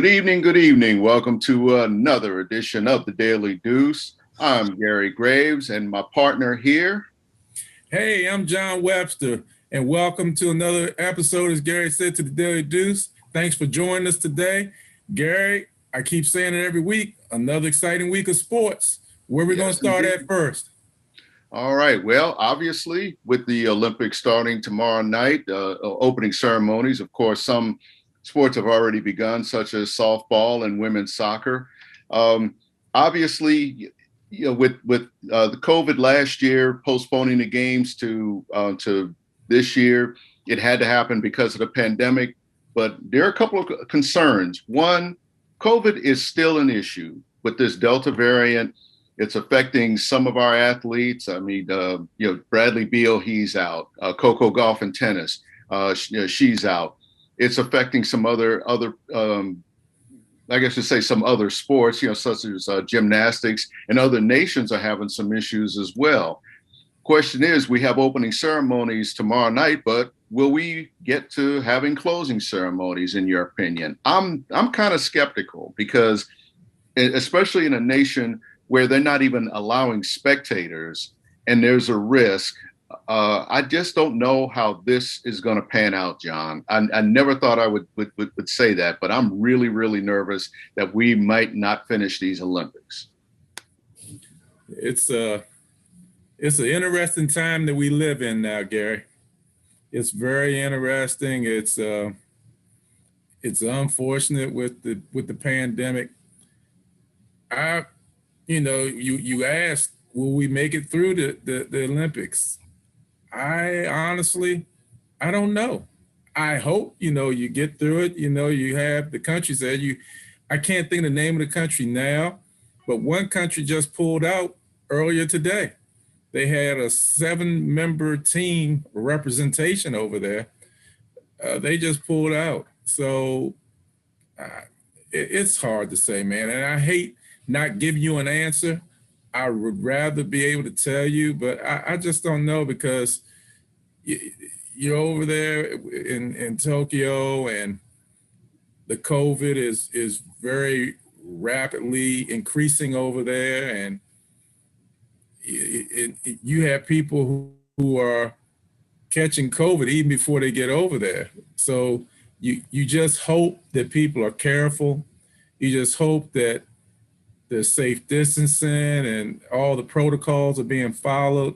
Good evening, good evening. Welcome to another edition of the Daily Deuce. I'm Gary Graves, and my partner here. Hey, I'm John Webster, and welcome to another episode, as Gary said, to the Daily Deuce. Thanks for joining us today. Gary, I keep saying it every week, another exciting week of sports. Where are we going to start indeed. at first? All right. Well, obviously, with the Olympics starting tomorrow night, opening ceremonies, of course, some sports have already begun, such as softball and women's soccer. Obviously, with the COVID last year, postponing the games to this year, it had to happen because of the pandemic. But there are a couple of concerns. One, COVID is still an issue with this Delta variant. It's affecting some of our athletes. I mean, Bradley Beal, he's out. Coco Golf and tennis, she's out. It's affecting some other I guess to say some other sports, such as gymnastics, and other nations are having some issues as well. Question is, we have opening ceremonies tomorrow night, but will we get to having closing ceremonies, in your opinion? I'm kind of skeptical because, especially in a nation where they're not even allowing spectators and there's a risk. I just don't know how this is going to pan out, John. I never thought I would say that, but I'm really, really nervous that we might not finish these Olympics. It's an interesting time that we live in now, Gary. It's very interesting. It's unfortunate with the pandemic. You asked, will we make it through the Olympics? I honestly, I don't know. I hope, you get through it. You have the countries there. I can't think of the name of the country now, but one country just pulled out earlier today. They had a 7-member team representation over there. They just pulled out. So it's hard to say, man. And I hate not giving you an answer. I would rather be able to tell you, but I just don't know because you're over there in Tokyo, and the COVID is very rapidly increasing over there, and you have people who are catching COVID even before they get over there. So you just hope that people are careful. You just hope that the safe distancing and all the protocols are being followed.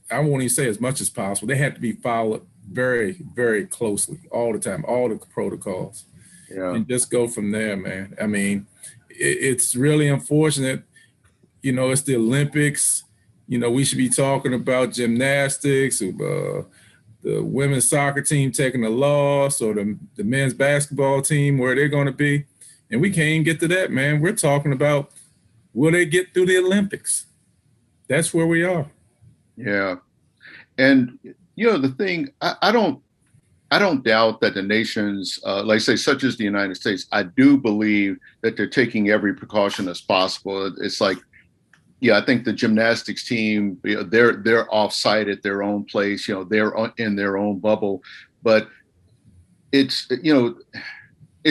I won't even say as much as possible. They have to be followed very, very closely all the time, all the protocols. Yeah. And just go from there, man. I mean, it's really unfortunate. It's the Olympics. We should be talking about gymnastics, the women's soccer team taking a loss, or the men's basketball team, where they're going to be. And we can't even get to that, man. We're talking about, will they get through the Olympics? That's where we are. Yeah. And, the thing, I don't doubt that the nations, like say, such as the United States, I do believe that they're taking every precaution as possible. It's like, I think the gymnastics team, they're off-site at their own place, they're in their own bubble, but it's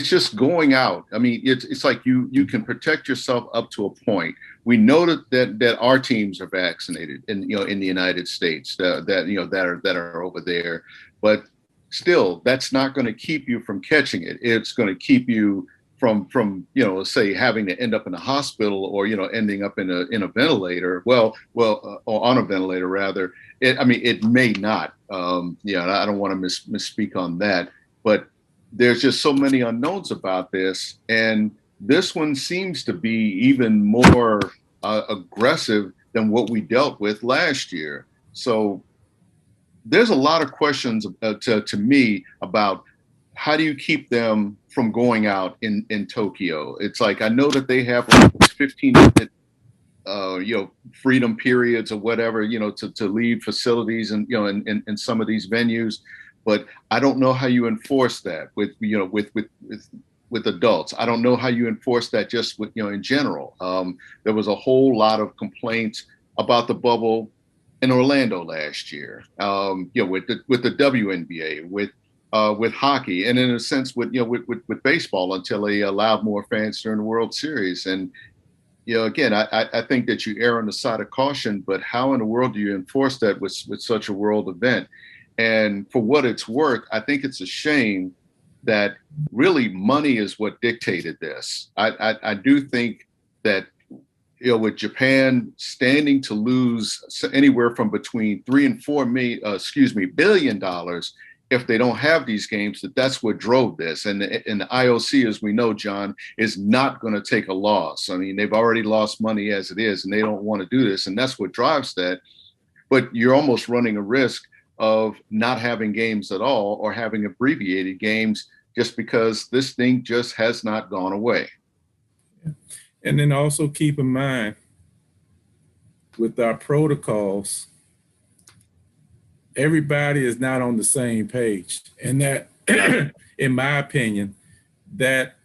just going out. I mean, it's like you can protect yourself up to a point. We know that our teams are vaccinated in the United States that are over there, but still, that's not going to keep you from catching it. It's going to keep you from say having to end up in a hospital, or ending up in a ventilator. Or on a ventilator rather. It may not. I don't want to misspeak on that, but there's just so many unknowns about this, and this one seems to be even more aggressive than what we dealt with last year. So there's a lot of questions to me about how do you keep them from going out in Tokyo. It's like, I know that they have like 15-minute freedom periods or whatever, to leave facilities and in some of these venues. But I don't know how you enforce that with adults. I don't know how you enforce that just with, in general. There was a whole lot of complaints about the bubble in Orlando last year, with the WNBA, with with hockey, and in a sense with with baseball until they allowed more fans during the World Series. And again, I think that you err on the side of caution, but how in the world do you enforce that with such a world event? And for what it's worth, I think it's a shame that really money is what dictated this. I do think that with Japan standing to lose anywhere from between $3 and $4 billion if they don't have these games, that's what drove this. And the IOC, as we know, John, is not going to take a loss. I mean, they've already lost money as it is, and they don't want to do this. And that's what drives that. But you're almost running a risk of not having games at all or having abbreviated games just because this thing just has not gone away. And then also keep in mind with our protocols, everybody is not on the same page. And that, in my opinion, that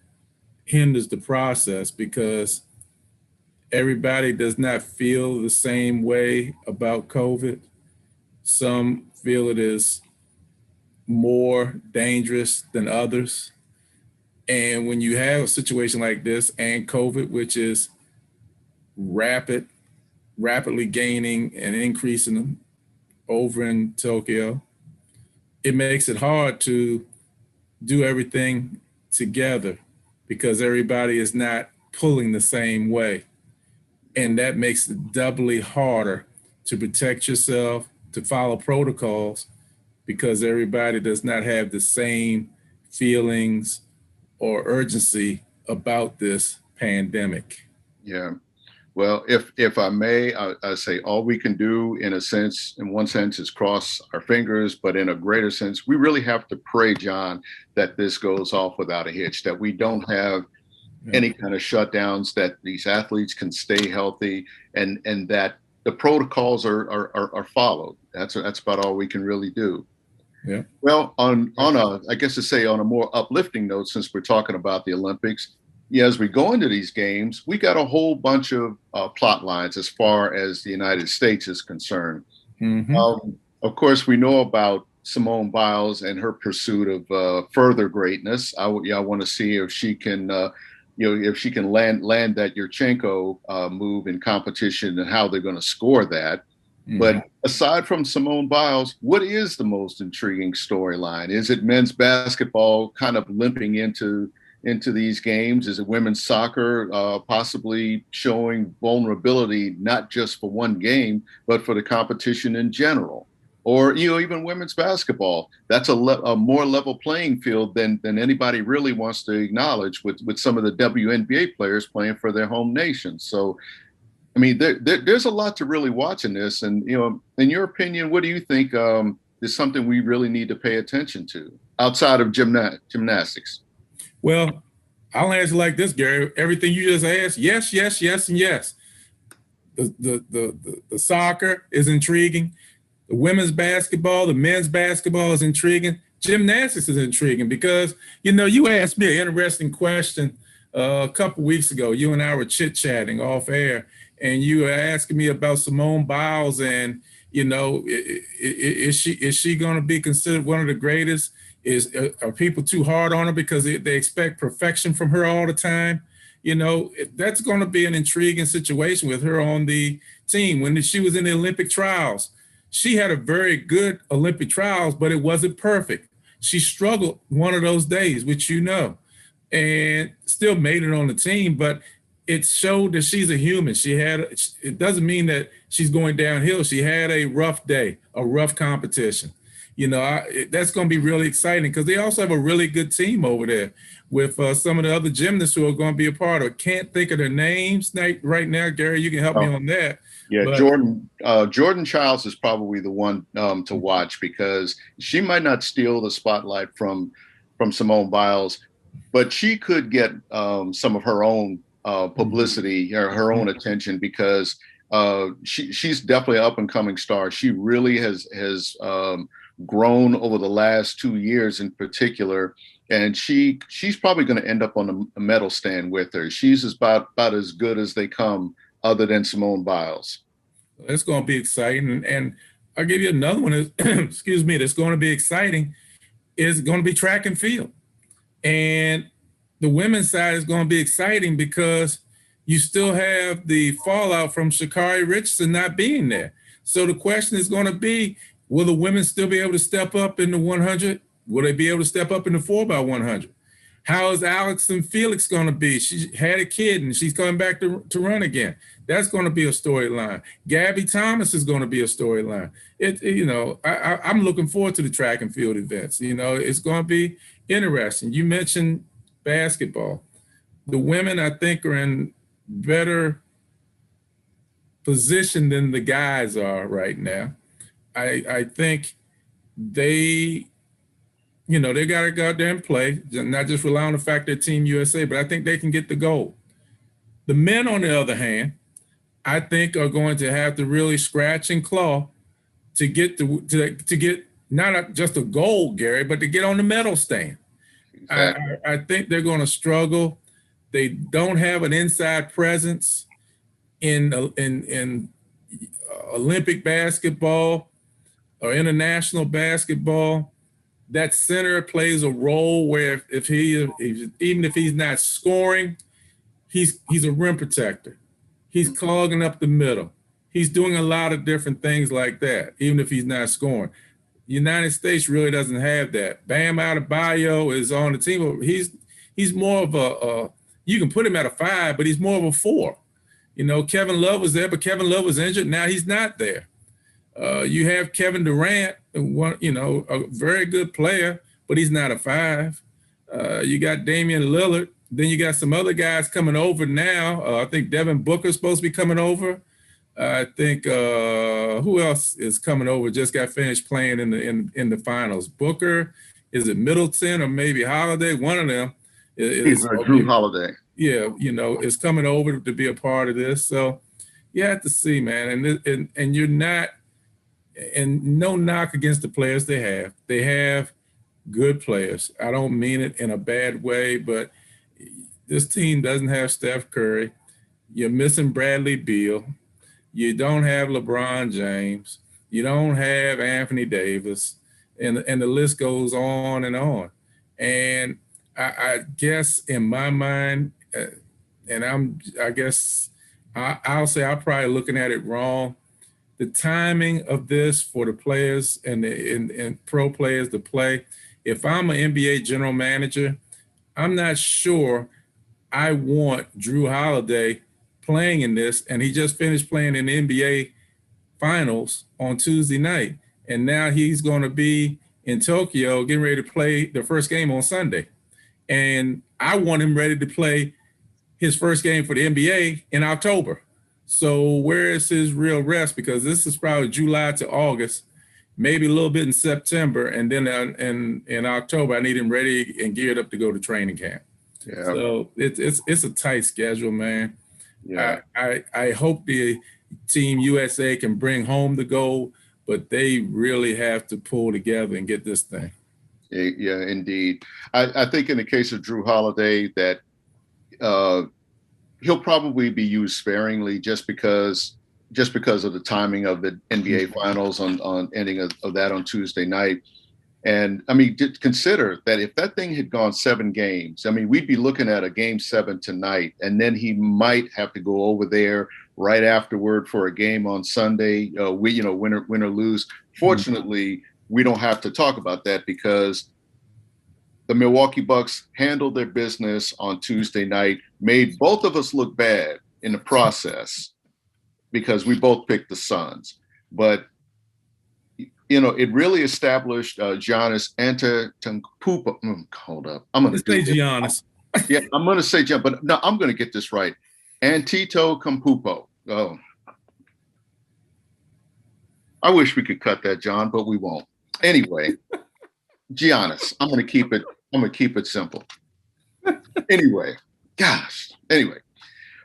hinders the process because everybody does not feel the same way about COVID. Some feel it is more dangerous than others. And when you have a situation like this and COVID, which is rapidly gaining and increasing over in Tokyo, it makes it hard to do everything together because everybody is not pulling the same way. And that makes it doubly harder to protect yourself, to follow protocols, because everybody does not have the same feelings or urgency about this pandemic. Yeah. Well, if I may, I say all we can do in one sense, is cross our fingers, but in a greater sense, we really have to pray, John, that this goes off without a hitch, that we don't have any kind of shutdowns, that these athletes can stay healthy, and that the protocols are followed. That's about all we can really do. Yeah. Well, on a more uplifting note, since we're talking about the Olympics, as we go into these games, we got a whole bunch of plot lines as far as the United States is concerned. Mm-hmm. Of course, we know about Simone Biles and her pursuit of further greatness. I want to see if she can, if she can land that Yurchenko move in competition and how they're going to score that. Mm-hmm. But aside from Simone Biles, what is the most intriguing storyline? Is it men's basketball kind of limping into these games? Is it women's soccer possibly showing vulnerability, not just for one game, but for the competition in general? Or, even women's basketball, that's a more level playing field than anybody really wants to acknowledge with some of the WNBA players playing for their home nations. So, I mean, there's a lot to really watch in this. And, in your opinion, what do you think is something we really need to pay attention to outside of gymnastics? Well, I'll answer like this, Gary. Everything you just asked, yes, yes, yes, and yes. The soccer is intriguing. The women's basketball, the men's basketball is intriguing. Gymnastics is intriguing because, you asked me an interesting question a couple weeks ago. You and I were chit-chatting off air, and you were asking me about Simone Biles and, is she going to be considered one of the greatest? Are people too hard on her because they expect perfection from her all the time? That's going to be an intriguing situation with her on the team. When she was in the Olympic trials, she had a very good Olympic trials, but it wasn't perfect. She struggled one of those days, which and still made it on the team, but it showed that she's a human. It doesn't mean that she's going downhill. She had a rough day, a rough competition. That's going to be really exciting because they also have a really good team over there with some of the other gymnasts who are going to be a part of it. Can't think of their names right now. Gary, you can help me on that. Yeah, but Jordan Childs is probably the one to watch because she might not steal the spotlight from Simone Biles, but she could get some of her own publicity or her own attention because she's definitely an up and coming star. She really has grown over the last 2 years in particular, and she's probably going to end up on a medal stand with her. She's about as good as they come, other than Simone Biles. It's going to be exciting, and I'll give you another one. Excuse me, that's going to be exciting is going to be track and field. And the women's side is going to be exciting because you still have the fallout from Sha'Carri Richardson not being there. So the question is going to be, will the women still be able to step up in the 100? Will they be able to step up in the 4x100? How is Alex and Felix going to be? She had a kid and she's coming back to run again. That's going to be a storyline. Gabby Thomas is going to be a storyline. I'm looking forward to the track and field events. It's going to be interesting. You mentioned basketball. The women, I think, are in better position than the guys are right now. I think they got to go out there and play, not just rely on the fact they're Team USA, but I think they can get the gold. The men, on the other hand, I think are going to have to really scratch and claw to get to get not just a gold, Gary, but to get on the medal stand. Exactly. I think they're going to struggle. They don't have an inside presence in Olympic basketball or international basketball. That center plays a role where even if he's not scoring, he's a rim protector. He's clogging up the middle. He's doing a lot of different things like that, even if he's not scoring. The United States really doesn't have that. Bam Adebayo is on the team. He's more of a you can put him at a 5, but he's more of a 4. Kevin Love was there, but Kevin Love was injured. Now he's not there. You have Kevin Durant, a very good player, but he's not a 5. You got Damian Lillard. Then you got some other guys coming over now. I think Devin Booker's supposed to be coming over. I think who else is coming over? Just got finished playing in the finals. Booker, is it Middleton or maybe Holiday? One of them. Is Drew Holiday. Yeah, is coming over to be a part of this. So you have to see, man. And you're not, and no knock against the players they have. They have good players. I don't mean it in a bad way, but this team doesn't have Steph Curry. You're missing Bradley Beal. You don't have LeBron James. You don't have Anthony Davis. And the list goes on and on. And I guess in my mind, and I'll say I'm probably looking at it wrong. The timing of this for the players and pro players to play, if I'm an NBA general manager, I'm not sure I want Drew Holiday playing in this, and he just finished playing in the NBA finals on Tuesday night, and now he's going to be in Tokyo getting ready to play the first game on Sunday. And I want him ready to play his first game for the NBA in October. So where is his real rest? Because this is probably July to August, maybe a little bit in September, and then in October, I need him ready and geared up to go to training camp. Yeah. So it's a tight schedule, man. Yeah. I hope the Team USA can bring home the gold, but they really have to pull together and get this thing. Yeah, indeed. I think in the case of Drew Holiday that he'll probably be used sparingly just because of the timing of the NBA finals on ending of that on Tuesday night. And I mean, consider that if that thing had gone 7 games, I mean, we'd be looking at a game 7 tonight, and then he might have to go over there right afterward for a game on Sunday. Win or lose. Fortunately, we don't have to talk about that because the Milwaukee Bucks handled their business on Tuesday night, made both of us look bad in the process because we both picked the Suns. But it really established Giannis Antetokounmpo. Hold up, I'm going to say Giannis. Yeah, I'm going to say Giannis, but no, I'm going to get this right. Antetokounmpo. Oh, I wish we could cut that, John, but we won't. Anyway, Giannis. I'm going to keep it simple. Anyway,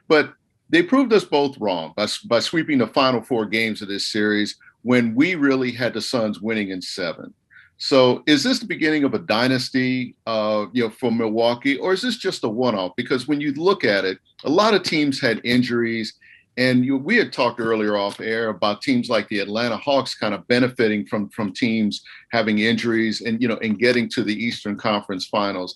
but they proved us both wrong by sweeping the final 4 games of this series when we really had the Suns winning in 7. So is this the beginning of a dynasty, for Milwaukee, or is this just a one-off? Because when you look at it, a lot of teams had injuries, And we had talked earlier off air about teams like the Atlanta Hawks kind of benefiting from teams having injuries and and getting to the Eastern Conference Finals.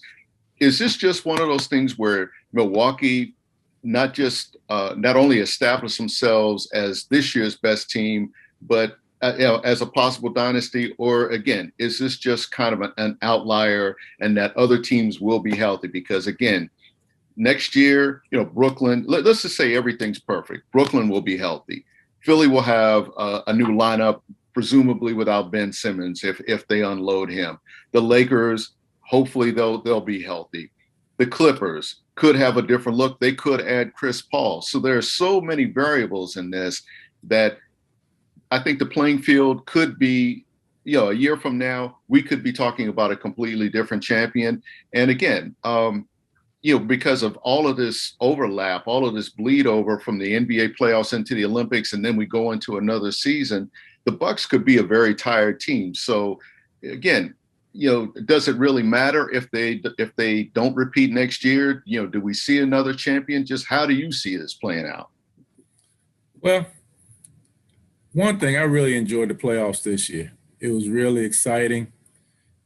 Is this just one of those things where Milwaukee not only established themselves as this year's best team, but as a possible dynasty? Or again, is this just kind of an outlier, and that other teams will be healthy? Because again, next year, Brooklyn, let's just say everything's perfect. Brooklyn will be healthy. Philly will have a new lineup, presumably without Ben Simmons if they unload him. The Lakers, hopefully they'll be healthy. The Clippers could have a different look. They could add Chris Paul. So there are so many variables in this that I think the playing field could be, a year from now, we could be talking about a completely different champion. And again, because of all of this overlap, all of this bleed over from the NBA playoffs into the Olympics, and then we go into another season, the Bucks could be a very tired team. So again, does it really matter if they don't repeat next year? Do we see another champion? Just how do you see this playing out? Well, one thing, I really enjoyed the playoffs this year. It was really exciting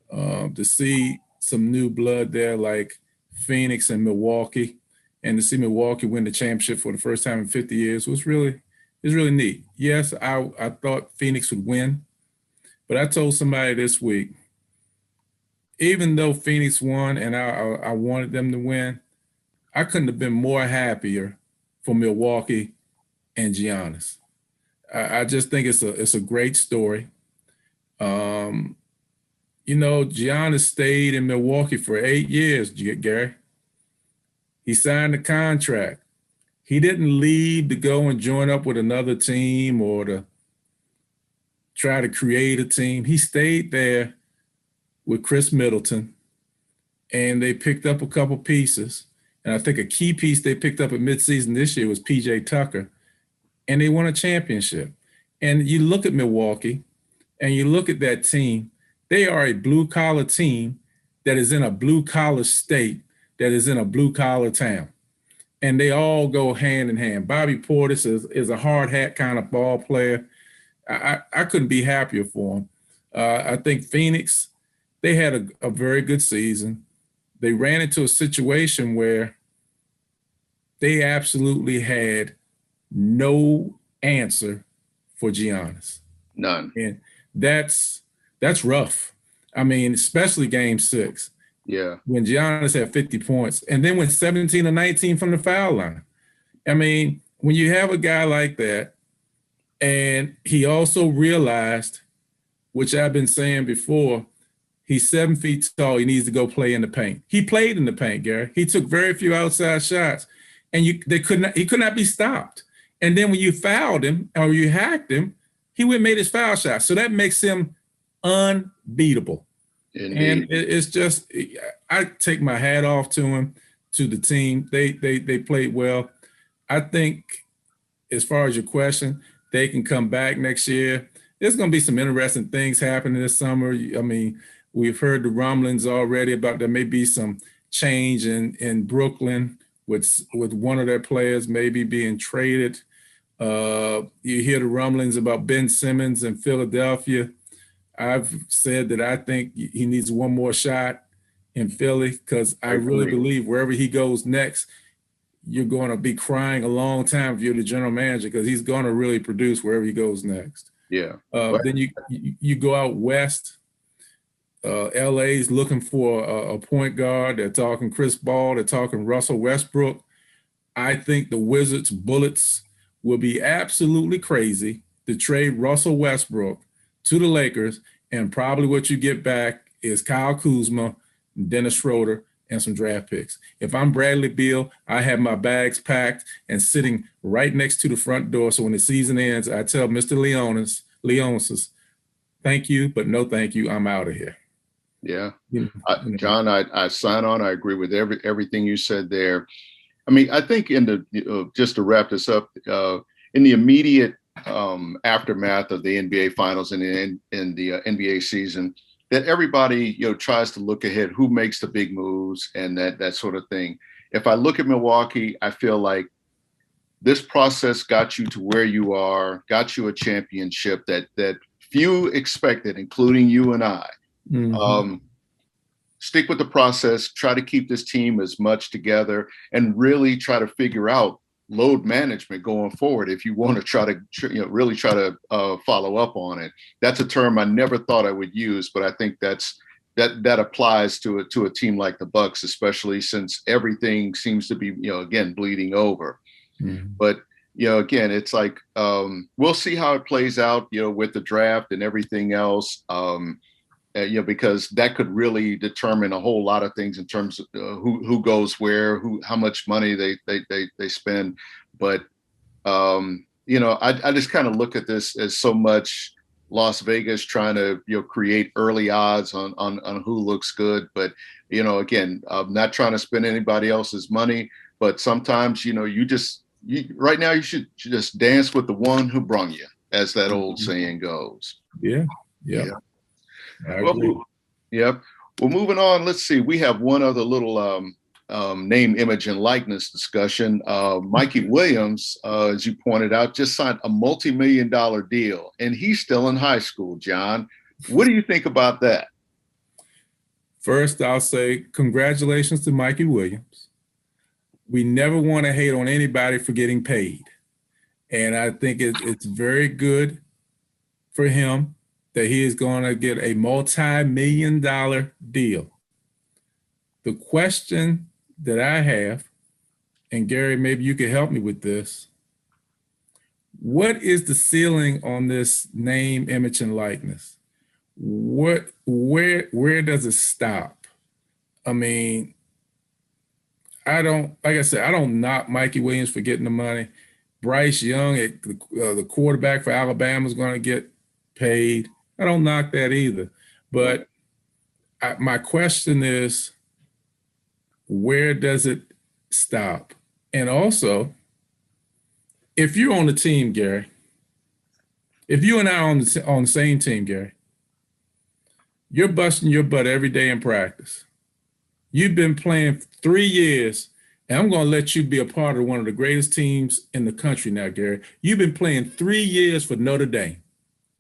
to see some new blood there, like Phoenix and Milwaukee, and to see Milwaukee win the championship for the first time in 50 years was really neat. Yes, I thought Phoenix would win, but I told somebody this week, even though Phoenix won and I wanted them to win, I couldn't have been more happier for Milwaukee and Giannis. I just think it's a great story. Giannis stayed in Milwaukee for 8 years, Gary. He signed a contract. He didn't leave to go and join up with another team or to try to create a team. He stayed there with Chris Middleton, and they picked up a couple pieces. And I think a key piece they picked up at midseason this year was P.J. Tucker, and they won a championship. And you look at Milwaukee, and you look at that team, they are a blue-collar team that is in a blue-collar state, that is in a blue-collar town. And they all go hand in hand. Bobby Portis is a hard hat kind of ball player. I couldn't be happier for him. I think Phoenix, they had a very good season. They ran into a situation where they absolutely had no answer for Giannis. None. And that's rough. I mean, especially game 6. Yeah. When Giannis had 50 points and then went 17 or 19 from the foul line. I mean, when you have a guy like that, and he also realized, which I've been saying before, he's 7 feet tall. He needs to go play in the paint. He played in the paint, Gary. He took very few outside shots, and he could not be stopped. And then when you fouled him or you hacked him, he went and made his foul shot. So that makes him unbeatable. Indeed. And it's just, I take my hat off to him, to the team. They played well. I think, as far as your question, they can come back next year. There's going to be some interesting things happening this summer. I mean, we've heard the rumblings already about there may be some change in Brooklyn with one of their players maybe being traded. You hear the rumblings about Ben Simmons in Philadelphia. I've said that I think he needs one more shot in Philly, because I really believe wherever he goes next, you're going to be crying a long time if you're the general manager, because he's going to really produce wherever he goes next. Yeah. Then you go out west. LA's looking for a point guard. They're talking Chris Paul. They're talking Russell Westbrook. I think the Wizards' bullets will be absolutely crazy to trade Russell Westbrook to the Lakers, and probably what you get back is Kyle Kuzma, Dennis Schroeder, and some draft picks. If I'm Bradley Beal, I have my bags packed and sitting right next to the front door. So when the season ends, I tell Mr. Leonis, thank you, but no thank you. I'm out of here. Yeah. John, I sign on. I agree with everything you said there. I mean, I think just to wrap this up, in the immediate aftermath of the NBA Finals and in the NBA season, that everybody tries to look ahead, who makes the big moves and that sort of thing. If I look at Milwaukee, I feel like this process got you to where you are, got you a championship that few expected, including you and I. Mm-hmm. Stick with the process, try to keep this team as much together, and really try to figure out load management going forward if you want to try to really try to follow up on it. That's a term I never thought I would use, but I think that applies to a team like the Bucks, especially since everything seems to be again bleeding over. Mm-hmm. But again, it's like we'll see how it plays out with the draft and everything else. Because that could really determine a whole lot of things in terms of who goes where, how much money they spend. But I just kind of look at this as so much Las Vegas trying to create early odds on who looks good. But again, I'm not trying to spend anybody else's money. But sometimes right now you should just dance with the one who brung you, as that old saying goes. Yeah. Yeah. I agree. Well, yep. Well, moving on. Let's see. We have one other little name, image, and likeness discussion. Mikey Williams, as you pointed out, just signed a multi-million-dollar deal, and he's still in high school. John, what do you think about that? First, I'll say congratulations to Mikey Williams. We never want to hate on anybody for getting paid. And I think it's very good for him that he is going to get a multi-million-dollar deal. The question that I have, and Gary, maybe you could help me with this. What is the ceiling on this name, image, and likeness? Where does it stop? I mean, like I said, I don't knock Mikey Williams for getting the money. Bryce Young, the quarterback for Alabama, is going to get paid. I don't knock that either. But my question is, where does it stop? And also, if you're on the team, Gary, if you and I are on the same team, Gary, you're busting your butt every day in practice. You've been playing 3 years, and I'm going to let you be a part of one of the greatest teams in the country now, Gary. You've been playing 3 years for Notre Dame.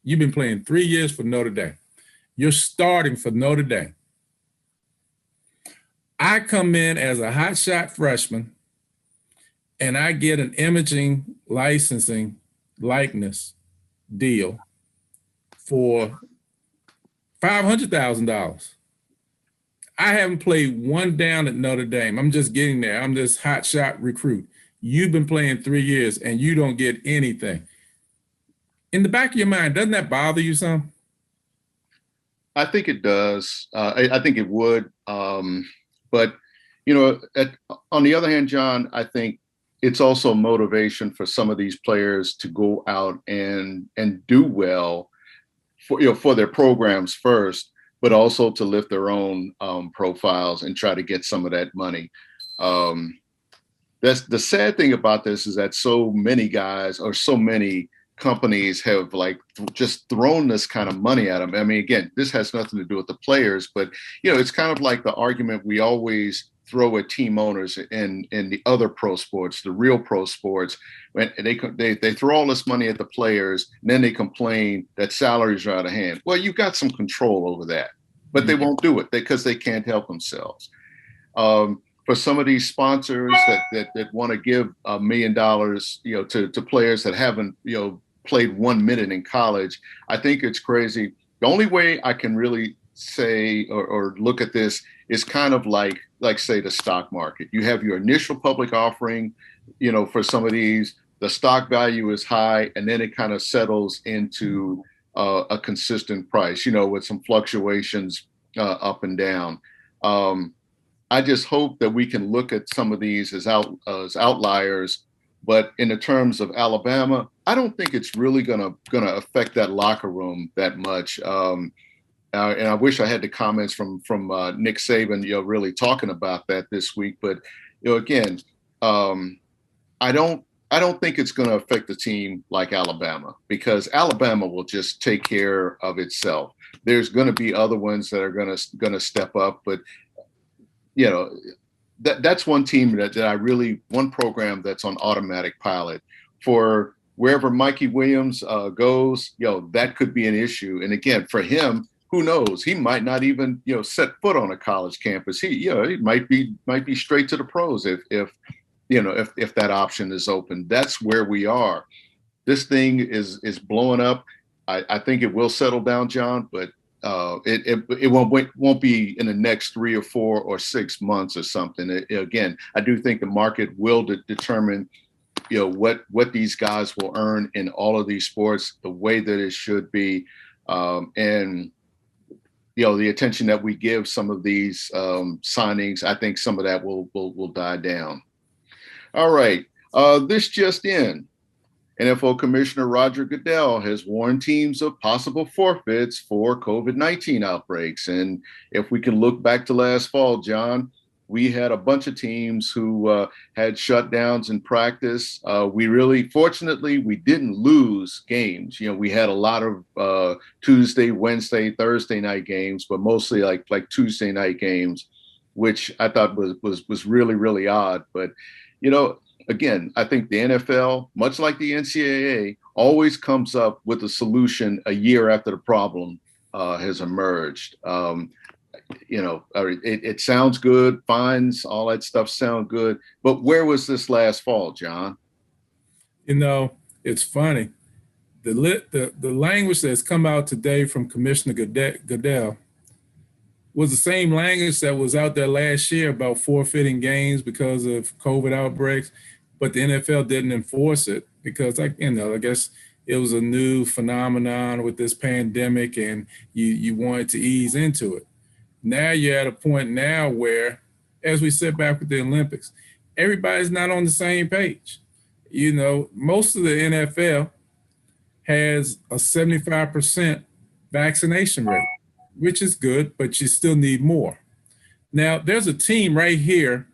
You've been playing 3 years for Notre Dame. You're starting for Notre Dame. I come in as a hotshot freshman, and I get an imaging, licensing, likeness deal for $500,000. I haven't played one down at Notre Dame. I'm just getting there. I'm this hotshot recruit. You've been playing 3 years, and you don't get anything. In the back of your mind, doesn't that bother you some? I think it does. I think it would. But, on the other hand, John, I think it's also motivation for some of these players to go out and do well for their programs first, but also to lift their own profiles and try to get some of that money. That's the sad thing about this, is that so many guys or so many companies have just thrown this kind of money at them. I mean, again, this has nothing to do with the players, but it's kind of like the argument we always throw at team owners in the other pro sports, the real pro sports, when they throw all this money at the players, and then they complain that salaries are out of hand. Well, you've got some control over that, but they won't do it because they can't help themselves. For some of these sponsors that want to give $1 million, to players that haven't, played 1 minute in college, I think it's crazy. The only way I can really say or look at this is kind of like say the stock market. You have your initial public offering, for some of these, the stock value is high, and then it kind of settles into a consistent price, with some fluctuations up and down. I just hope that we can look at some of these as outliers. But in the terms of Alabama, I don't think it's really gonna affect that locker room that much. And I wish I had the comments from Nick Saban, really talking about that this week. But again, I don't think it's going to affect a team like Alabama, because Alabama will just take care of itself. There's going to be other ones that are going to step up, but that's one team that I really, one program that's on automatic pilot for wherever Mikey Williams goes. That could be an issue. And again, for him, who knows? He might not even set foot on a college campus. He might be straight to the pros if that option is open. That's where we are. This thing is blowing up. I think it will settle down, John, but it won't be in the next 3 or 4 or 6 months or something. Again, I do think the market will determine what these guys will earn in all of these sports the way that it should be, and the attention that we give some of these signings. I think some of that will die down. All right, this just in. NFL Commissioner Roger Goodell has warned teams of possible forfeits for COVID-19 outbreaks. And if we can look back to last fall, John, we had a bunch of teams who had shutdowns in practice. Fortunately, we didn't lose games. We had a lot of Tuesday, Wednesday, Thursday night games, but mostly like Tuesday night games, which I thought was really, really odd. But, again, I think the NFL, much like the NCAA, always comes up with a solution a year after the problem has emerged. It sounds good, fines, all that stuff sound good. But where was this last fall, John? It's funny. The language that's come out today from Commissioner Goodell was the same language that was out there last year about forfeiting games because of COVID outbreaks, but the NFL didn't enforce it because, I guess it was a new phenomenon with this pandemic, and you wanted to ease into it. Now you're at a point now where, as we said back with the Olympics, everybody's not on the same page. Most of the NFL has a 75% vaccination rate, which is good, but you still need more. Now, there's a team right here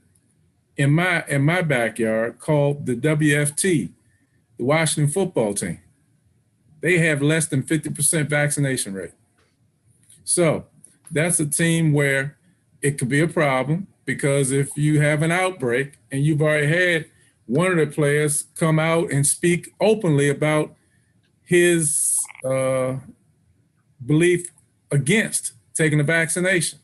in my backyard called the WFT, the Washington football team. They have less than 50% vaccination rate. So that's a team where it could be a problem, because if you have an outbreak and you've already had one of the players come out and speak openly about his belief against taking the vaccination.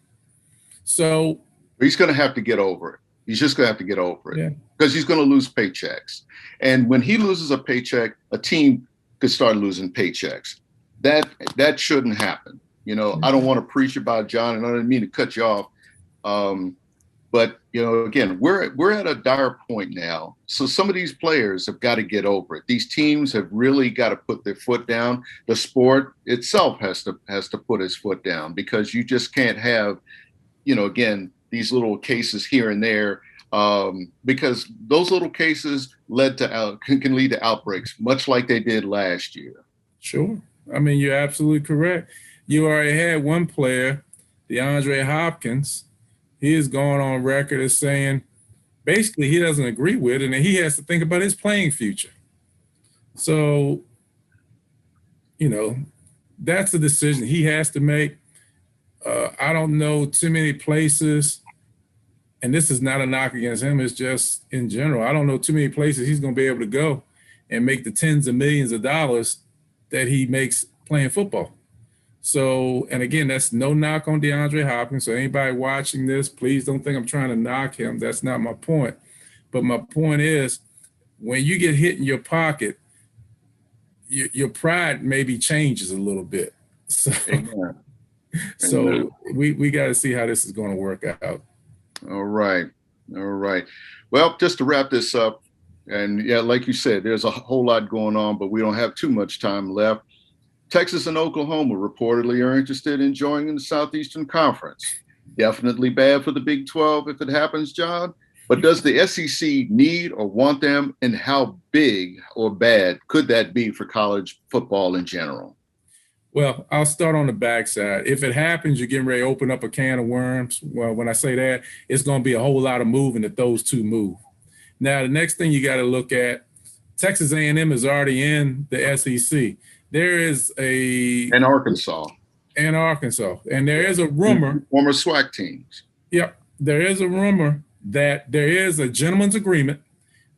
So he's going to have to get over it. He's just going to have to get over it, because he's going to lose paychecks. And when he loses a paycheck, a team could start losing paychecks. That shouldn't happen. I don't want to preach about John, and I don't mean to cut you off. But again, we're at a dire point now. So some of these players have got to get over it. These teams have really got to put their foot down. The sport itself has to put its foot down, because you just can't have, again, these little cases here and there, because those little cases can lead to outbreaks, much like they did last year. Sure. I mean, you're absolutely correct. You already had one player, DeAndre Hopkins. He is going on record as saying basically he doesn't agree with it, and he has to think about his playing future. So, that's a decision he has to make. I don't know too many places, and this is not a knock against him, it's just in general. I don't know too many places he's going to be able to go and make the tens of millions of dollars that he makes playing football. So, and again, that's no knock on DeAndre Hopkins. So anybody watching this, please don't think I'm trying to knock him. That's not my point. But my point is, when you get hit in your pocket, your pride maybe changes a little bit. So, so we got to see how this is going to work out. All right. Well, just to wrap this up, and like you said, there's a whole lot going on, but we don't have too much time left. Texas and Oklahoma reportedly are interested in joining the Southeastern Conference. Definitely bad for the Big 12 if it happens, John. But does the SEC need or want them, and how big or bad could that be for college football in general? Well, I'll start on the backside. If it happens, you're getting ready to open up a can of worms. Well, when I say that, it's going to be a whole lot of moving if those two move. Now, the next thing you got to look at, Texas A&M is already in the SEC. There is and Arkansas. And there is a rumor. Former SWAC teams. Yep. There is a rumor that there is a gentleman's agreement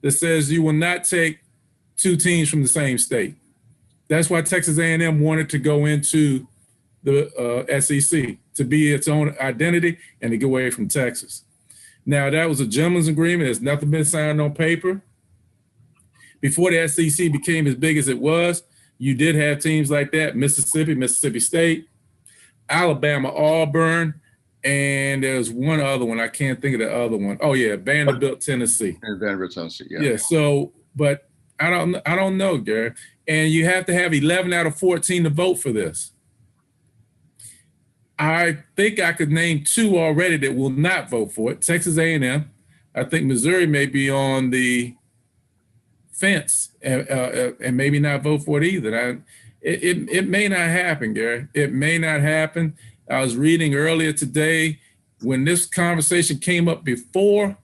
that says you will not take two teams from the same state. That's why Texas A&M wanted to go into the SEC, to be its own identity and to get away from Texas. Now, that was a gentleman's agreement. There's nothing been signed on paper. Before the SEC became as big as it was, you did have teams like that: Mississippi, Mississippi State, Alabama, Auburn, and there's one other one. I can't think of the other one. Oh yeah, Vanderbilt, Tennessee. And Vanderbilt, Tennessee. Yeah. Yeah. So, but I don't know, Gary. And you have to have 11 out of 14 to vote for this. I think I could name two already that will not vote for it. Texas A&M. I think Missouri may be on the fence and maybe not vote for it either. It may not happen, Gary. It may not happen. I was reading earlier today when this conversation came up before,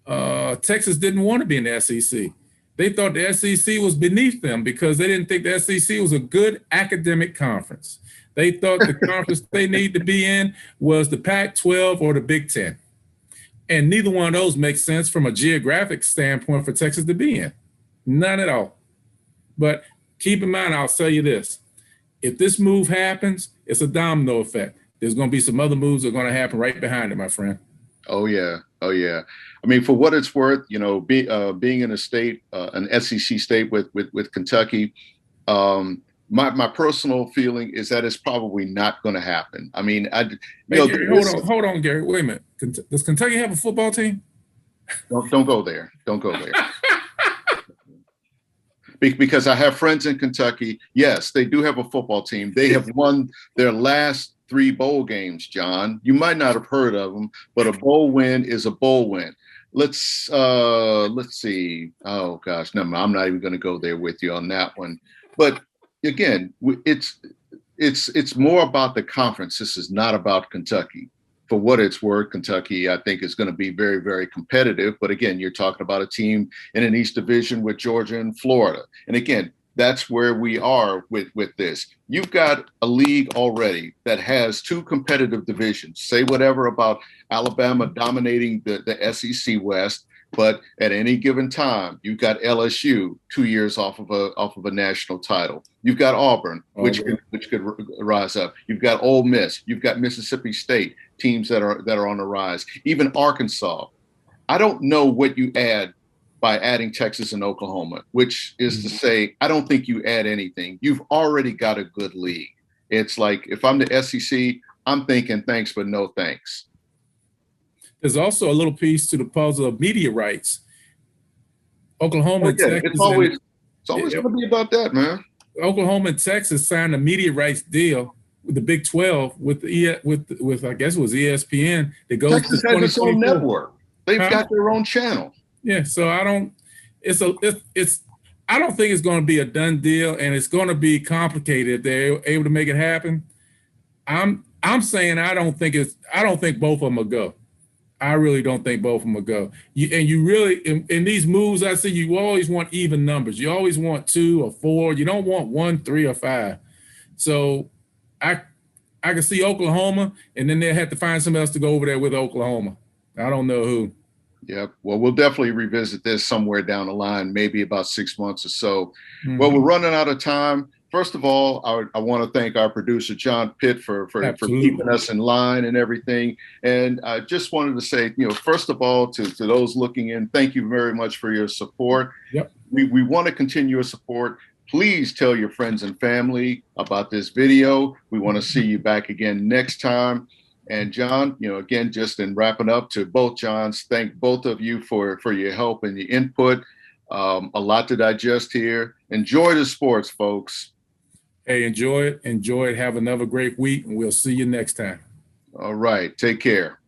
Texas didn't want to be in the SEC. They thought the SEC was beneath them because they didn't think the SEC was a good academic conference. They thought the conference they need to be in was the Pac-12 or the Big Ten. And neither one of those makes sense from a geographic standpoint for Texas to be in. None at all. But keep in mind, I'll tell you this. If this move happens, it's a domino effect. There's going to be some other moves that are going to happen right behind it, my friend. Oh, yeah. Oh, yeah. I mean, for what it's worth, you know, being in a state, an SEC state with Kentucky, my personal feeling is that it's probably not going to happen. I mean, Gary, hold on, Gary. Wait a minute. Does Kentucky have a football team? Don't go there. Don't go there. Because I have friends in Kentucky. Yes, they do have a football team. They have won their last 3 bowl games, John. You might not have heard of them, but a bowl win is a bowl win. Let's see. Oh gosh, no, I'm not even going to go there with you on that one. But again, it's more about the conference. This is not about Kentucky. For what it's worth, Kentucky, I think, is going to be very, very competitive. But again, you're talking about a team in an East Division with Georgia and Florida. And again, that's where we are with this. You've got a league already that has 2 competitive divisions. Say whatever about Alabama dominating the SEC West, but at any given time, you've got LSU 2 years off of a national title. You've got Auburn, which could rise up. You've got Ole Miss. You've got Mississippi State, teams that are on the rise. Even Arkansas. I don't know what you add by adding Texas and Oklahoma, which is to say, I don't think you add anything. You've already got a good league. It's like, if I'm the SEC, I'm thinking thanks, but no thanks. There's also a little piece to the puzzle of media rights. Oklahoma and Texas. It's always going to be about that, man. Oklahoma and Texas signed a media rights deal with the Big 12 with I guess it was ESPN that goes Texas to has its own network. They've got their own channel. Yeah, so I don't think it's going to be a done deal, and it's going to be complicated if they're able to make it happen. I'm saying I don't think both of them will go. I really don't think both of them will go. You really in these moves, I see you always want even numbers. You always want 2 or 4. You don't want 1, 3, or 5. So I can see Oklahoma, and then they'll have to find somebody else to go over there with Oklahoma. I don't know who. Yeah, well, we'll definitely revisit this somewhere down the line, maybe about 6 months or so. Mm-hmm. Well, we're running out of time. First of all, I want to thank our producer, John Pitt, for keeping us in line and everything. And I just wanted to say, first of all, to those looking in, thank you very much for your support. Yep. We want to continue your support. Please tell your friends and family about this video. We want to see you back again next time. And John, again, just in wrapping up, to both Johns, thank both of you for your help and your input. A lot to digest here. Enjoy the sports, folks. Hey, enjoy it. Have another great week, and we'll see you next time. All right. Take care.